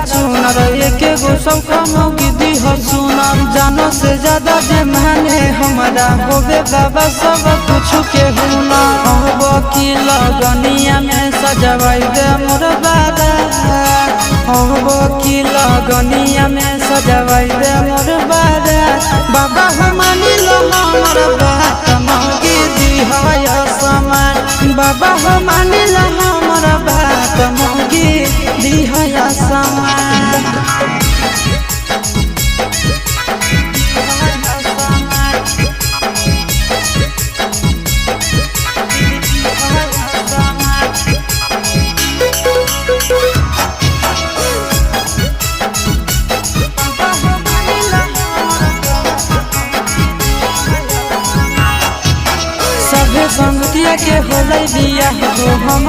चुनर एक गो सब गिद्दी हो सुनर जानो से ज्यादा जे माने हमारा होबे बाबा सब कुछ के हुनर होबो की लगनिया में सजवाई दे मोर बाबा होबो की लगनिया में सजवाई दे मोर बाबा बाबा हमानी लो हमर बात मौगी दी है समान बाबा हमानी लो हमर बात मौगी दी है समान। सभे संगतिया के होलै बिया हो हम